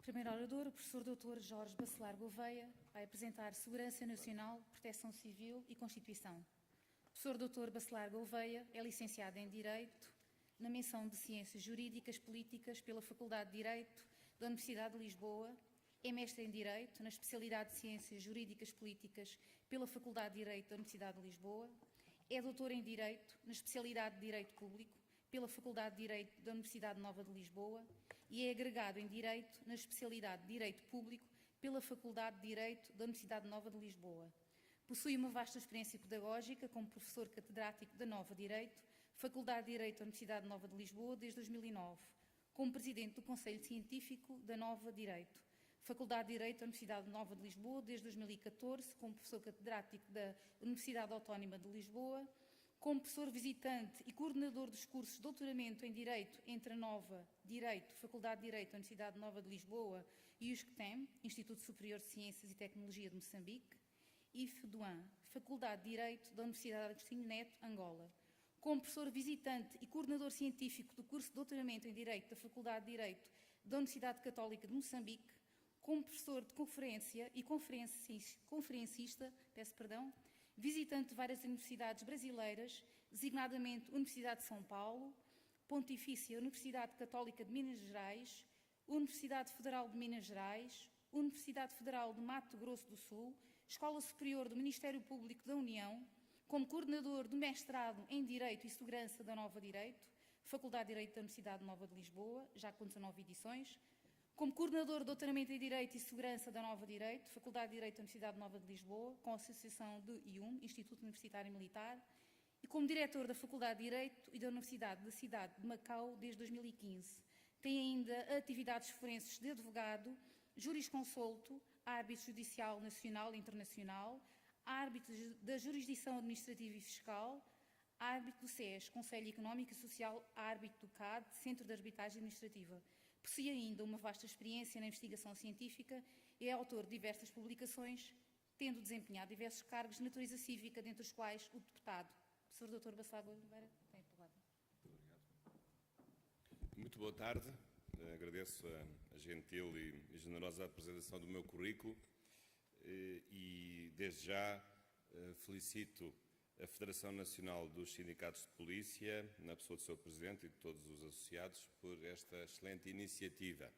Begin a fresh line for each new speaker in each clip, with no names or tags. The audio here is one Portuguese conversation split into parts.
Primeiro orador, o professor Dr. Jorge Bacelar Gouveia, vai apresentar Segurança Nacional, Proteção Civil e Constituição. O professor Dr. Bacelar Gouveia é licenciado em Direito, na menção de Ciências Jurídicas Políticas pela Faculdade de Direito da Universidade de Lisboa, é mestre em Direito, na especialidade de Ciências Jurídicas Políticas pela Faculdade de Direito da Universidade de Lisboa, é doutor em Direito, na especialidade de Direito Público pela Faculdade de Direito da Universidade Nova de Lisboa e é agregado em Direito, na especialidade de Direito Público pela Faculdade de Direito da Universidade Nova de Lisboa. Possui uma vasta experiência pedagógica como professor catedrático da Nova Direito, Faculdade de Direito da Universidade Nova de Lisboa desde 2009, como presidente do Conselho Científico da Nova Direito, Faculdade de Direito da Universidade Nova de Lisboa desde 2014, como professor catedrático da Universidade Autónoma de Lisboa, como professor visitante e coordenador dos cursos de doutoramento em Direito entre a Nova Direito, Faculdade de Direito da Universidade Nova de Lisboa e o ISCTEM, Instituto Superior de Ciências e Tecnologia de Moçambique, e FEDUAN, Faculdade de Direito da Universidade Agostinho Neto, Angola. Como professor visitante e coordenador científico do curso de doutoramento em Direito da Faculdade de Direito da Universidade Católica de Moçambique, como professor de conferência e conferencista, visitante de várias universidades brasileiras, designadamente Universidade de São Paulo, Pontifícia Universidade Católica de Minas Gerais, Universidade Federal de Minas Gerais, Universidade Federal de Mato Grosso do Sul, Escola Superior do Ministério Público da União, como coordenador do mestrado em Direito e Segurança da Nova Direito, Faculdade de Direito da Universidade Nova de Lisboa, já com 19 edições, como coordenador de doutoramento em Direito e Segurança da Nova Direito, Faculdade de Direito da Universidade Nova de Lisboa, com a associação de IUM, Instituto Universitário Militar, e como diretor da Faculdade de Direito e da Universidade da Cidade de Macau desde 2015. Tem ainda atividades forenses de advogado, jurisconsulto, árbitro judicial nacional e internacional, árbitro da jurisdição administrativa e fiscal, árbitro do SES, Conselho Económico e Social, árbitro do CAD, Centro de Arbitragem Administrativa. Possui ainda uma vasta experiência na investigação científica e é autor de diversas publicações, tendo desempenhado diversos cargos de natureza cívica, dentre os quais o deputado. Professor Dr. Bacelar Gouveia, tem a palavra.
Muito obrigado. Muito boa tarde. Agradeço a gentil e generosa apresentação do meu currículo e, desde já, felicito a Federação Nacional dos Sindicatos de Polícia, na pessoa do seu Presidente e de todos os associados, por esta excelente iniciativa,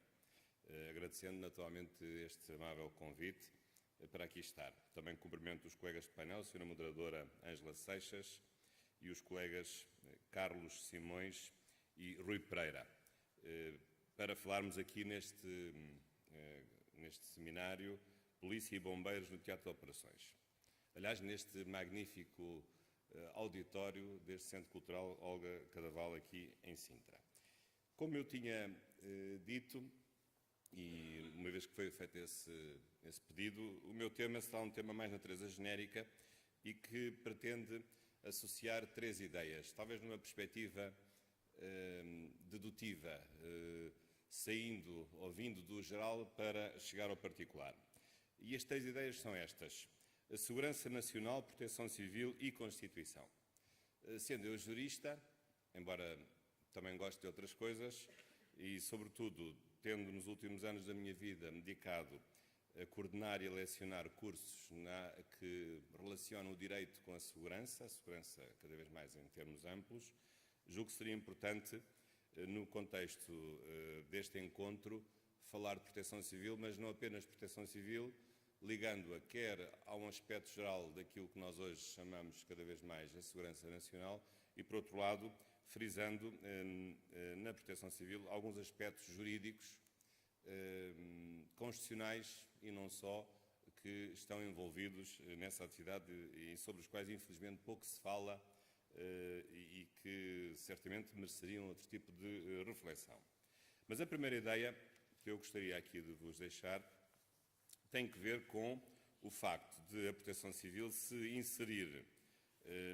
agradecendo naturalmente este amável convite para aqui estar. Também cumprimento os colegas de painel, a Sra. Moderadora Ângela Seixas e os colegas Carlos Simões e Rui Pereira, para falarmos aqui neste seminário Polícia e Bombeiros no Teatro de Operações. Aliás, neste magnífico auditório deste Centro Cultural Olga Cadaval, aqui em Sintra. Como eu tinha dito, e uma vez que foi feito esse pedido, o meu tema será um tema mais de natureza genérica e que pretende associar três ideias, talvez numa perspectiva dedutiva, saindo ou vindo do geral para chegar ao particular. E as três ideias são estas: a segurança nacional, proteção civil e Constituição. Sendo eu jurista, embora também goste de outras coisas, e sobretudo tendo nos últimos anos da minha vida me dedicado a coordenar e a lecionar cursos que relacionam o direito com a segurança cada vez mais em termos amplos, julgo que seria importante, no contexto deste encontro, falar de proteção civil, mas não apenas proteção civil, ligando-a quer a um aspecto geral daquilo que nós hoje chamamos cada vez mais a segurança nacional e, por outro lado, frisando na proteção civil alguns aspectos jurídicos, constitucionais e não só, que estão envolvidos nessa atividade e sobre os quais, infelizmente, pouco se fala e que certamente mereceriam outro tipo de reflexão. Mas a primeira ideia que eu gostaria aqui de vos deixar tem que ver com o facto de a proteção civil se inserir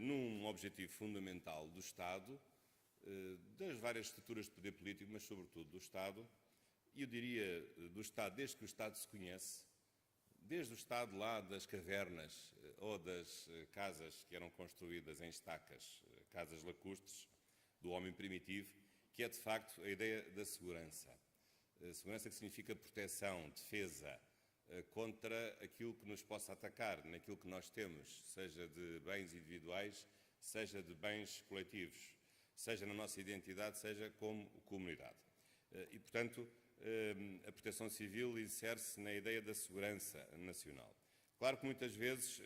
num objetivo fundamental do Estado, das várias estruturas de poder político, mas sobretudo do Estado, e eu diria do Estado desde que o Estado se conhece, desde o Estado lá das cavernas ou das casas que eram construídas em estacas, casas lacustres do homem primitivo, que é de facto a ideia da segurança. Segurança que significa proteção, defesa contra aquilo que nos possa atacar, naquilo que nós temos, seja de bens individuais, seja de bens coletivos, seja na nossa identidade, seja como comunidade. E, portanto, a proteção civil insere-se na ideia da segurança nacional. Claro que muitas vezes,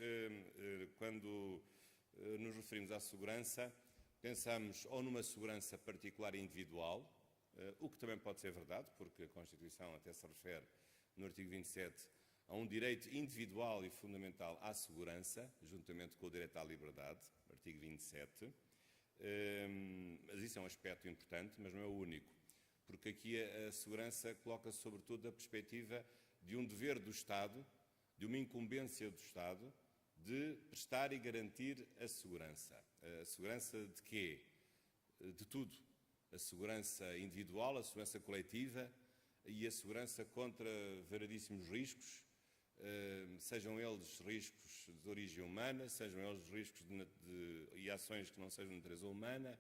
quando nos referimos à segurança, pensamos ou numa segurança particular e individual, o que também pode ser verdade, porque a Constituição até se refere, no artigo 27, a um direito individual e fundamental à segurança, juntamente com o direito à liberdade, artigo 27. Mas isso é um aspecto importante, mas não é o único, porque aqui a segurança coloca-se sobretudo a perspectiva de um dever do Estado, de uma incumbência do Estado, de prestar e garantir a segurança. A segurança de quê? De tudo. A segurança individual, a segurança coletiva e a segurança contra variedíssimos riscos, sejam eles riscos de origem humana, sejam eles riscos e ações que não sejam de natureza humana,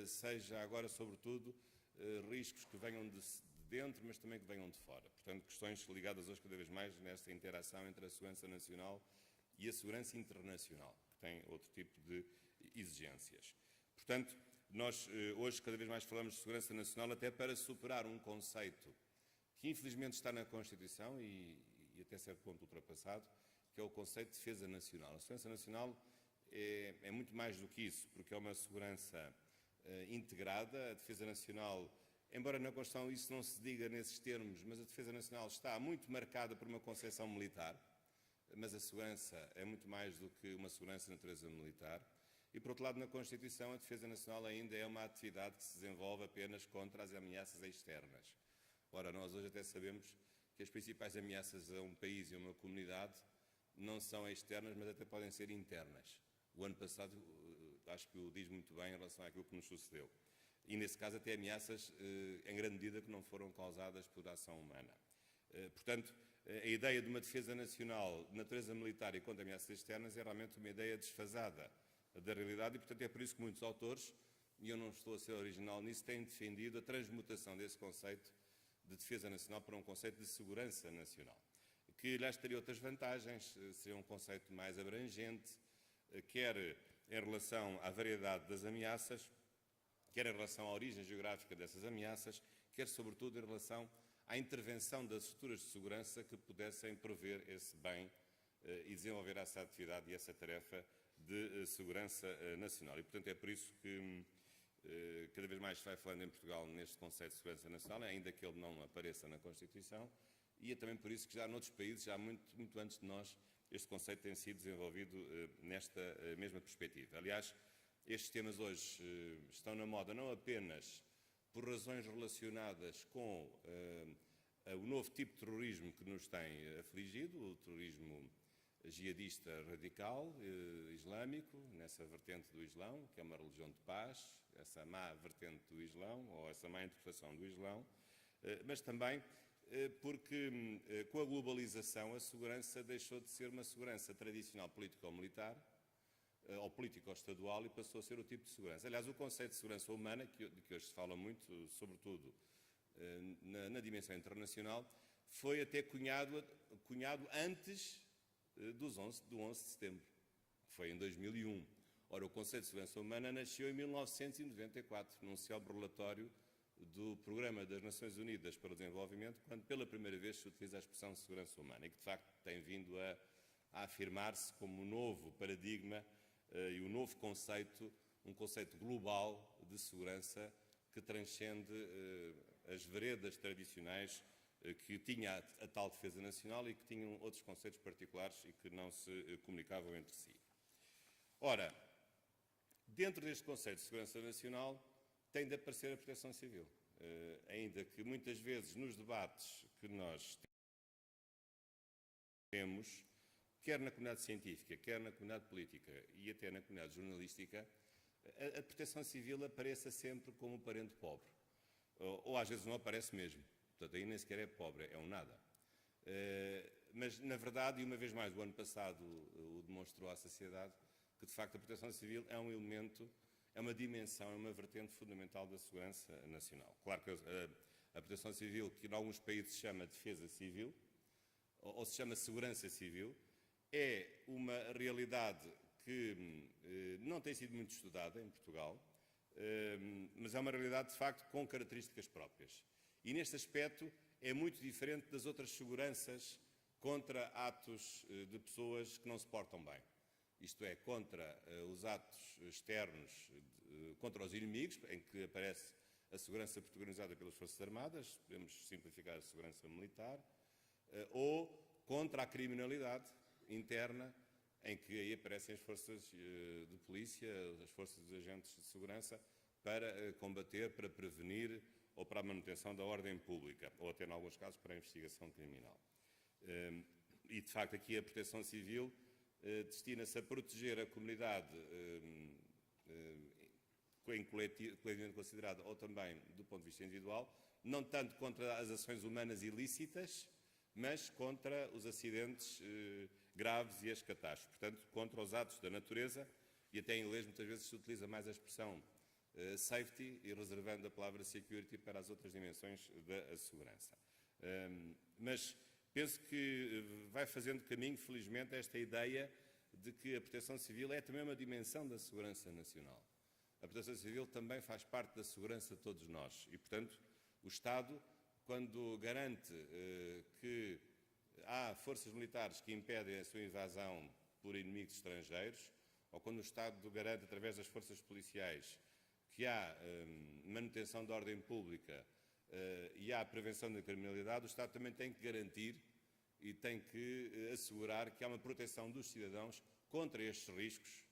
seja agora, sobretudo, riscos que venham de dentro, mas também que venham de fora. Portanto, questões ligadas hoje cada vez mais nesta interação entre a segurança nacional e a segurança internacional, que tem outro tipo de exigências. Portanto, nós hoje cada vez mais falamos de segurança nacional até para superar um conceito que infelizmente está na Constituição e até certo ponto ultrapassado, que é o conceito de defesa nacional. A segurança nacional é muito mais do que isso, porque é uma segurança integrada. A defesa nacional, embora na Constituição isso não se diga nesses termos, mas a defesa nacional está muito marcada por uma concepção militar, mas a segurança é muito mais do que uma segurança de natureza militar. E, por outro lado, na Constituição, a defesa nacional ainda é uma atividade que se desenvolve apenas contra as ameaças externas. Ora, nós hoje até sabemos que as principais ameaças a um país e a uma comunidade não são externas, mas até podem ser internas. O ano passado, acho que o diz muito bem em relação àquilo que nos sucedeu. E, nesse caso, até ameaças, em grande medida, que não foram causadas por ação humana. Portanto, a ideia de uma defesa nacional de natureza militar e contra ameaças externas é realmente uma ideia desfasada da realidade e, portanto, é por isso que muitos autores, e eu não estou a ser original nisso, têm defendido a transmutação desse conceito de defesa nacional para um conceito de segurança nacional, que, aliás, teria outras vantagens, seria um conceito mais abrangente, quer em relação à variedade das ameaças, quer em relação à origem geográfica dessas ameaças, quer, sobretudo, em relação à intervenção das estruturas de segurança que pudessem prover esse bem e desenvolver essa atividade e essa tarefa de segurança nacional. E, portanto, é por isso que cada vez mais se vai falando em Portugal neste conceito de segurança nacional, ainda que ele não apareça na Constituição, e é também por isso que já noutros países, já muito antes de nós, este conceito tem sido desenvolvido nesta mesma perspectiva. Aliás, estes temas hoje estão na moda não apenas por razões relacionadas com o novo tipo de terrorismo que nos tem afligido, o terrorismo jihadista radical, islâmico, nessa vertente do Islão, que é uma religião de paz, essa má vertente do Islão, ou essa má interpretação do Islão, mas também porque com a globalização a segurança deixou de ser uma segurança tradicional político-militar ou político-estadual e passou a ser o tipo de segurança. Aliás, o conceito de segurança humana, de que hoje se fala muito, sobretudo na dimensão internacional, foi até cunhado antes do 11 de setembro, que foi em 2001. Ora, o conceito de segurança humana nasceu em 1994, num célebre relatório do Programa das Nações Unidas para o Desenvolvimento, quando pela primeira vez se utiliza a expressão segurança humana, e que de facto tem vindo a afirmar-se como um novo paradigma e um novo conceito, um conceito global de segurança que transcende as veredas tradicionais que tinha a tal defesa nacional e que tinham outros conceitos particulares e que não se comunicavam entre si. Ora, dentro deste conceito de segurança nacional tem de aparecer a proteção civil, ainda que muitas vezes nos debates que nós temos, quer na comunidade científica, quer na comunidade política e até na comunidade jornalística, a proteção civil apareça sempre como um parente pobre, ou às vezes não aparece mesmo. Portanto, aí nem sequer é pobre, é um nada. Mas, na verdade, e uma vez mais, o ano passado o demonstrou à sociedade, que, de facto, a proteção civil é um elemento, é uma dimensão, é uma vertente fundamental da segurança nacional. Claro que A proteção civil, que em alguns países se chama defesa civil, ou se chama segurança civil, é uma realidade que não tem sido muito estudada em Portugal, mas é uma realidade, de facto, com características próprias. E, neste aspecto, é muito diferente das outras seguranças contra atos de pessoas que não se portam bem. Isto é, contra os atos externos, contra os inimigos, em que aparece a segurança protagonizada pelas Forças Armadas, podemos simplificar a segurança militar, ou contra a criminalidade interna, em que aí aparecem as forças de polícia, as forças dos agentes de segurança, para combater, para prevenir ou para a manutenção da ordem pública, ou até, em alguns casos, para a investigação criminal. E, de facto, aqui a proteção civil destina-se a proteger a comunidade coletivamente considerada, ou também do ponto de vista individual, não tanto contra as ações humanas ilícitas, mas contra os acidentes graves e as catástrofes. Portanto, contra os atos da natureza, e até em inglês muitas vezes se utiliza mais a expressão safety e reservando a palavra security para as outras dimensões da segurança. Mas penso que vai fazendo caminho, felizmente, esta ideia de que a proteção civil é também uma dimensão da segurança nacional. A proteção civil também faz parte da segurança de todos nós e, portanto, o Estado, quando garante que há forças militares que impedem a sua invasão por inimigos estrangeiros, ou quando o Estado garante, através das forças policiais, que há manutenção da ordem pública e há a prevenção da criminalidade, o Estado também tem que garantir e tem que assegurar que há uma proteção dos cidadãos contra estes riscos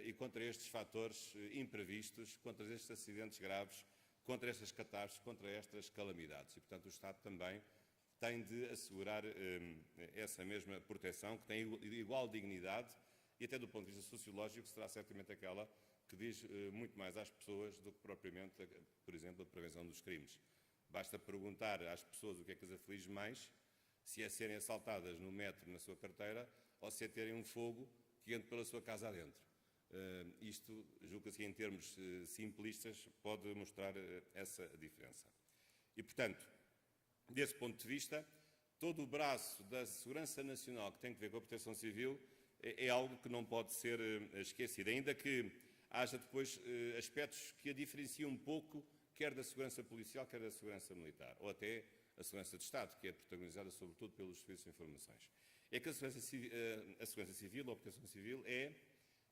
e contra estes fatores imprevistos, contra estes acidentes graves, contra estas catástrofes, contra estas calamidades. E, portanto, o Estado também tem de assegurar essa mesma proteção, que tem igual dignidade, e até do ponto de vista sociológico será certamente aquela que diz muito mais às pessoas do que propriamente, por exemplo, a prevenção dos crimes. Basta perguntar às pessoas o que é que as aflige mais, se é serem assaltadas no metro na sua carteira ou se é terem um fogo que entre pela sua casa adentro. Isto, julgo-se em termos simplistas, pode mostrar essa diferença. E, portanto, desse ponto de vista, todo o braço da segurança nacional que tem que ver com a proteção civil é algo que não pode ser esquecido, ainda que haja depois aspectos que a diferenciam um pouco, quer da segurança policial, quer da segurança militar, ou até a segurança de Estado, que é protagonizada sobretudo pelos serviços de informações. É que a segurança civil, ou a proteção civil, é,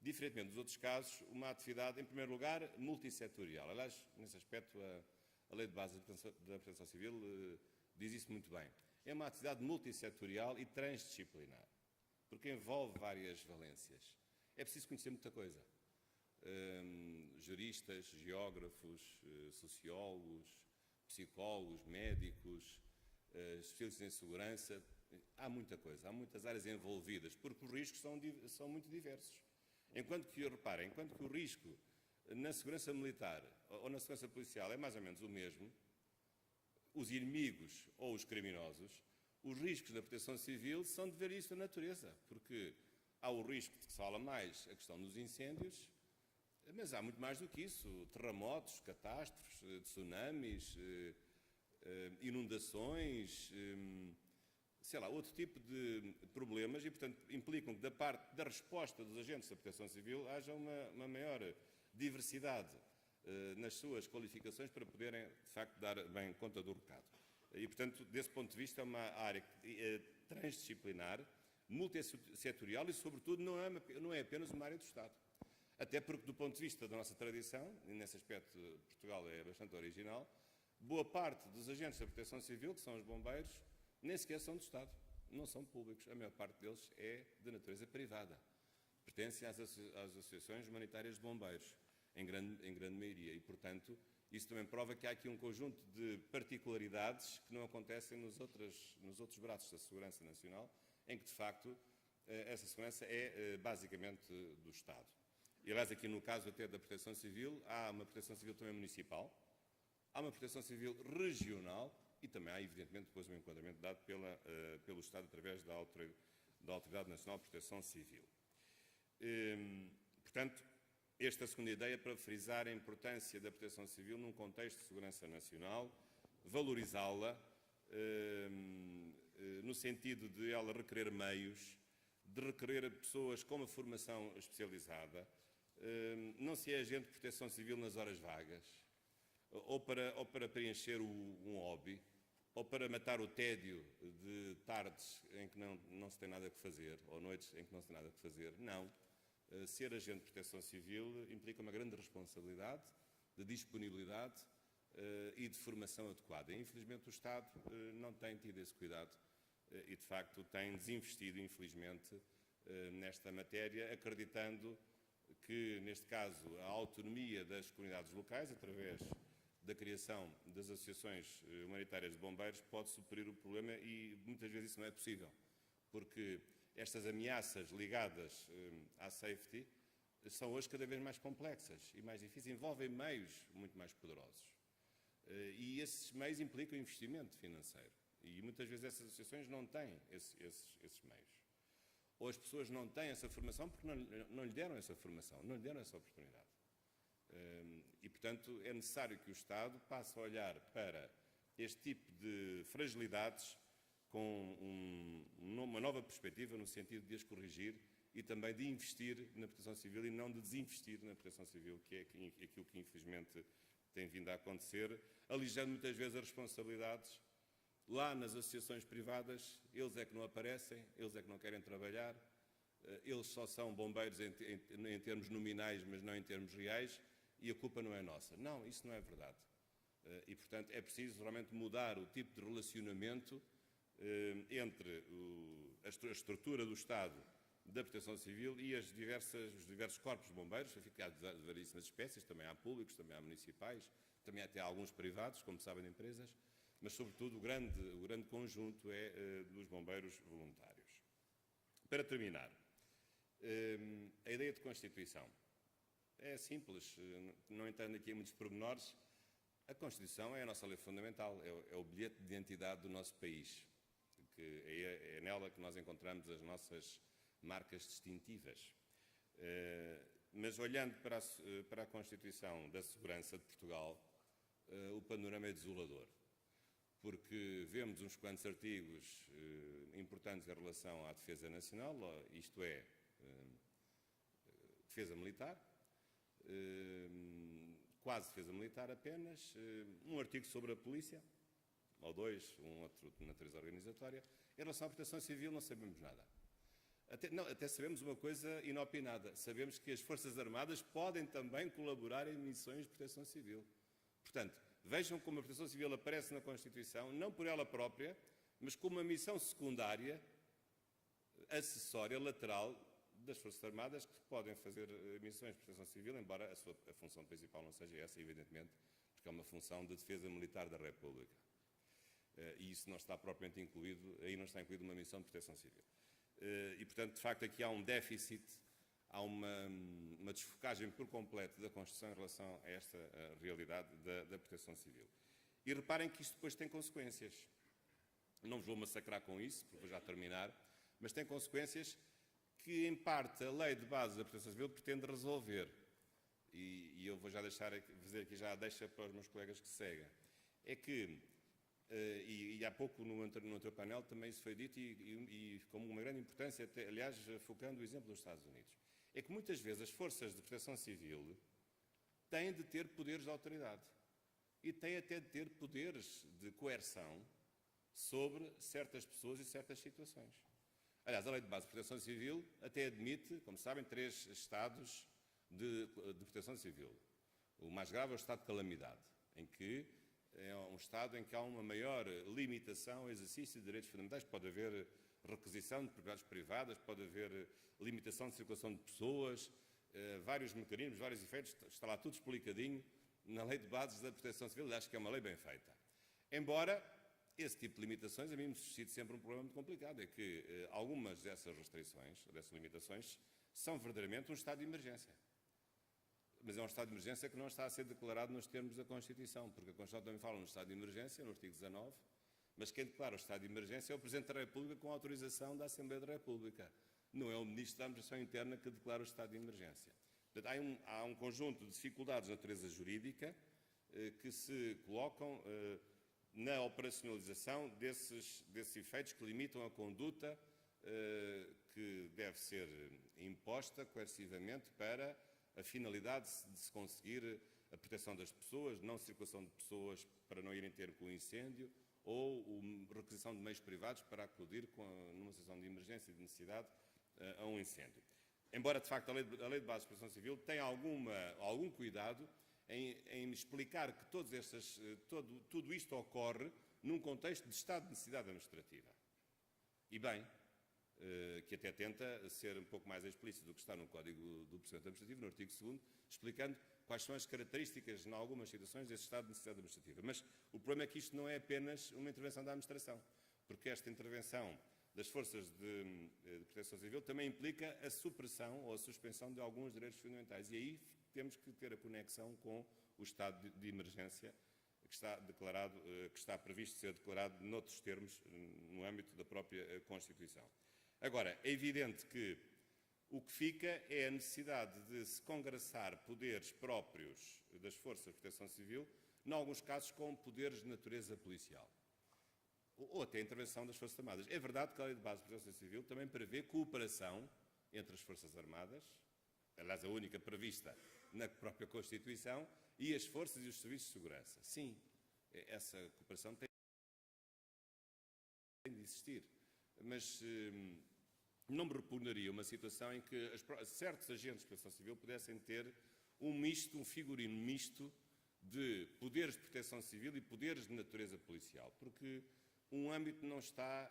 diferentemente dos outros casos, uma atividade, em primeiro lugar, multissetorial. Aliás, nesse aspecto, a Lei de Base da Proteção Civil diz isso muito bem. É uma atividade multissetorial e transdisciplinar, porque envolve várias valências. É preciso conhecer muita coisa. Juristas, geógrafos, sociólogos, psicólogos, médicos, especialistas em segurança. Há muita coisa, há muitas áreas envolvidas, porque os riscos são muito diversos. Enquanto que o risco na segurança militar ou na segurança policial é mais ou menos o mesmo, os inimigos ou os criminosos, os riscos da proteção civil são de variação da natureza, porque há o risco de que se fala mais, a questão dos incêndios, mas há muito mais do que isso, terremotos, catástrofes, tsunamis, inundações, sei lá, outro tipo de problemas e, portanto, implicam que da parte da resposta dos agentes da proteção civil haja uma maior diversidade nas suas qualificações para poderem, de facto, dar bem conta do recado. E, portanto, desse ponto de vista, é uma área transdisciplinar, multissetorial e, sobretudo, não é apenas uma área do Estado. Até porque, do ponto de vista da nossa tradição, e nesse aspecto Portugal é bastante original, boa parte dos agentes da proteção civil, que são os bombeiros, nem sequer são do Estado, não são públicos. A maior parte deles é de natureza privada. Pertencem às associações humanitárias de bombeiros, em grande maioria. E, portanto, isso também prova que há aqui um conjunto de particularidades que não acontecem nos outros braços da segurança nacional, em que, de facto, essa segurança é basicamente do Estado. E, aliás, aqui no caso até da proteção civil, há uma proteção civil também municipal, há uma proteção civil regional e também há, evidentemente, depois um enquadramento dado pelo Estado através da Autoridade Nacional de Proteção Civil. Portanto, esta segunda ideia para frisar a importância da proteção civil num contexto de segurança nacional valorizá-la no sentido de ela requerer meios, de requerer pessoas com uma formação especializada. Não se é agente de proteção civil nas horas vagas, ou para preencher um hobby, ou para matar o tédio de tardes em que não se tem nada que fazer, ou noites em que não se tem nada que fazer. Não. Ser agente de proteção civil implica uma grande responsabilidade, de disponibilidade e de formação adequada. Infelizmente o Estado não tem tido esse cuidado e, de facto, tem desinvestido, infelizmente, nesta matéria, acreditando que, neste caso, a autonomia das comunidades locais, através da criação das associações humanitárias de bombeiros, pode superar o problema e muitas vezes isso não é possível, porque estas ameaças ligadas à safety são hoje cada vez mais complexas e mais difíceis, envolvem meios muito mais poderosos. E esses meios implicam investimento financeiro e muitas vezes essas associações não têm esses meios. Ou as pessoas não têm essa formação porque não lhe deram essa formação, não lhe deram essa oportunidade. E, portanto, é necessário que o Estado passe a olhar para este tipo de fragilidades com uma nova perspectiva, no sentido de as corrigir e também de investir na proteção civil e não de desinvestir na proteção civil, que é aquilo que infelizmente tem vindo a acontecer, alijando muitas vezes as responsabilidades. Lá nas associações privadas, eles é que não aparecem, eles é que não querem trabalhar, eles só são bombeiros em termos nominais, mas não em termos reais, e a culpa não é nossa. Não, isso não é verdade. E, portanto, é preciso realmente mudar o tipo de relacionamento entre a estrutura do Estado da Proteção Civil e os diversos corpos de bombeiros, há de variedíssimas espécies, também há públicos, também há municipais, também há até alguns privados, como sabem, de empresas, mas, sobretudo, o grande conjunto é dos bombeiros voluntários. Para terminar, a ideia de Constituição é simples, não entrando aqui em muitos pormenores. A Constituição é a nossa lei fundamental, é o bilhete de identidade do nosso país, que é nela que nós encontramos as nossas marcas distintivas. Mas olhando para a Constituição da Segurança de Portugal, o panorama é desolador, porque vemos uns quantos artigos importantes em relação à defesa nacional, isto é, defesa militar, quase defesa militar apenas, um artigo sobre a polícia, ou dois, um outro de natureza organizatória. Em relação à proteção civil não sabemos nada. Até sabemos uma coisa inopinada, sabemos que as Forças Armadas podem também colaborar em missões de proteção civil. Portanto, vejam como a proteção civil aparece na Constituição, não por ela própria, mas como uma missão secundária, acessória, lateral, das Forças Armadas, que podem fazer missões de proteção civil, embora a função principal não seja essa, evidentemente, porque é uma função de defesa militar da República. E isso não está propriamente incluído, aí não está incluída uma missão de proteção civil. E, portanto, de facto, aqui há um déficit, há uma desfocagem por completo da Constituição em relação a esta realidade da proteção civil. E reparem que isto depois tem consequências. Não vos vou massacrar com isso, porque vou já terminar, mas tem consequências que, em parte, a Lei de Base da Proteção Civil pretende resolver. E eu vou já fazer aqui já a deixa para os meus colegas que seguem. É que, e há pouco no outro painel também isso foi dito, e com uma grande importância, até, aliás, focando o exemplo dos Estados Unidos, é que muitas vezes as forças de proteção civil têm de ter poderes de autoridade e têm até de ter poderes de coerção sobre certas pessoas e certas situações. Aliás, a Lei de Base de Proteção Civil até admite, como sabem, 3 estados de proteção civil. O mais grave é o estado de calamidade, em que é um estado em que há uma maior limitação ao exercício de direitos fundamentais. Pode haver requisição de propriedades privadas, pode haver limitação de circulação de pessoas, vários mecanismos, vários efeitos, está lá tudo explicadinho na Lei de Bases da Proteção Civil. Acho que é uma lei bem feita. Embora esse tipo de limitações a mim me suscite sempre um problema muito complicado, é que algumas dessas restrições, dessas limitações, são verdadeiramente um estado de emergência. Mas é um estado de emergência que não está a ser declarado nos termos da Constituição, porque a Constituição também fala no estado de emergência, no artigo 19, mas quem declara o estado de emergência é o Presidente da República com autorização da Assembleia da República. Não é o Ministro da Administração Interna que declara o estado de emergência. Portanto, há um conjunto de dificuldades de natureza jurídica que se colocam na operacionalização desses efeitos que limitam a conduta que deve ser imposta coercivamente para a finalidade de se conseguir a proteção das pessoas, não circulação de pessoas para não irem ter com o incêndio, ou a requisição de meios privados para acudir numa situação de emergência e de necessidade a um incêndio. Embora, de facto, a Lei de Base de Proteção Civil tenha algum cuidado em explicar que tudo isto ocorre num contexto de estado de necessidade administrativa. E bem, que até tenta ser um pouco mais explícito do que está no Código do Procedimento Administrativo, no artigo 2º, explicando quais são as características, em algumas situações, desse estado de necessidade administrativa. Mas o problema é que isto não é apenas uma intervenção da administração, porque esta intervenção das forças de proteção civil também implica a supressão ou a suspensão de alguns direitos fundamentais. E aí temos que ter a conexão com o estado de emergência que está previsto ser declarado noutros termos no âmbito da própria Constituição. Agora, é evidente que o que fica é a necessidade de se congraçar poderes próprios das forças de proteção civil, em alguns casos com poderes de natureza policial, ou até a intervenção das Forças Armadas. É verdade que a Lei de Base de Proteção Civil também prevê cooperação entre as Forças Armadas, aliás, a única prevista na própria Constituição, e as forças e os serviços de segurança. Sim, essa cooperação tem de existir, mas não me repugnaria uma situação em que certos agentes de proteção civil pudessem ter um figurino misto de poderes de proteção civil e poderes de natureza policial, porque um âmbito não está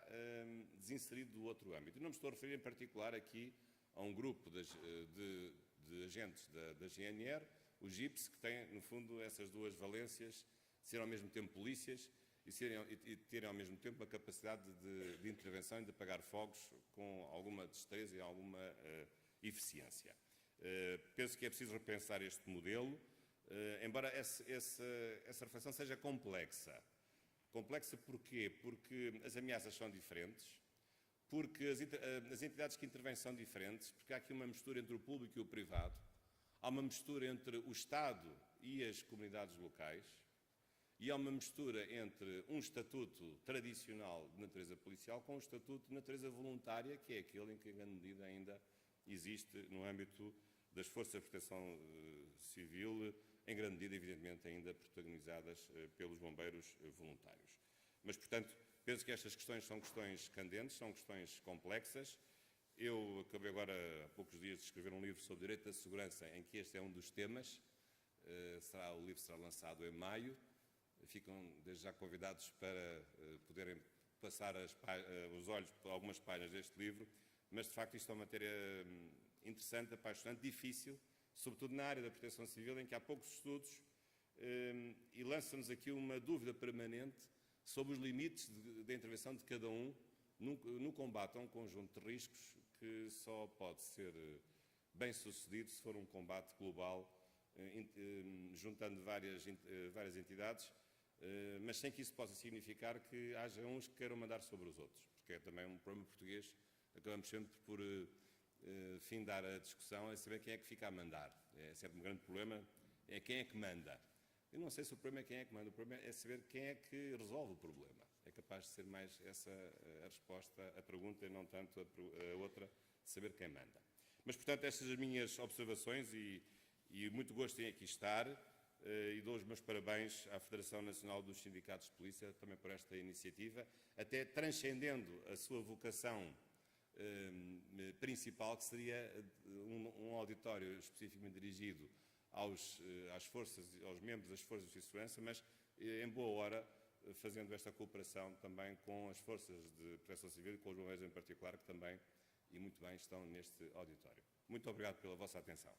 desinserido do outro âmbito. Não me estou a referir em particular aqui a um grupo de agentes da GNR, o GIPS, que tem, no fundo, essas duas valências, de serem ao mesmo tempo polícias e terem ao mesmo tempo a capacidade de intervenção e de apagar fogos com alguma destreza e alguma eficiência. Penso que é preciso repensar este modelo, embora essa reflexão seja complexa. Complexa porquê? Porque as ameaças são diferentes, porque as entidades que intervêm são diferentes, porque há aqui uma mistura entre o público e o privado, há uma mistura entre o Estado e as comunidades locais, e há uma mistura entre um estatuto tradicional de natureza policial com um estatuto de natureza voluntária, que é aquele em que, em grande medida, ainda existe no âmbito das forças de proteção civil, em grande medida, evidentemente, ainda protagonizadas pelos bombeiros voluntários. Mas, portanto, penso que estas questões são questões candentes, são questões complexas. Eu acabei agora, há poucos dias, de escrever um livro sobre direito da segurança, em que este é um dos temas. O livro será lançado em maio. Ficam, desde já, convidados para poderem passar os olhos por algumas páginas deste livro. Mas, de facto, isto é uma matéria interessante, apaixonante, difícil, sobretudo na área da proteção civil, em que há poucos estudos, e lança-nos aqui uma dúvida permanente sobre os limites da intervenção de cada um no combate a um conjunto de riscos que só pode ser bem sucedido se for um combate global, juntando várias entidades, mas sem que isso possa significar que haja uns que queiram mandar sobre os outros, porque é também um problema português. Acabamos sempre por findar a discussão a saber quem é que fica a mandar. É sempre um grande problema, é quem é que manda. Eu não sei se o problema é quem é que manda, o problema é saber quem é que resolve o problema. É capaz de ser mais essa a resposta à pergunta e não tanto a outra de saber quem manda. Mas, portanto, estas são as minhas observações e muito gosto em aqui estar e dou os meus parabéns à Federação Nacional dos Sindicatos de Polícia também por esta iniciativa, até transcendendo a sua vocação principal, que seria um auditório especificamente dirigido aos membros das forças de segurança, mas em boa hora fazendo esta cooperação também com as forças de proteção civil e com os bombeiros em particular, que também, e muito bem, estão neste auditório. Muito obrigado pela vossa atenção.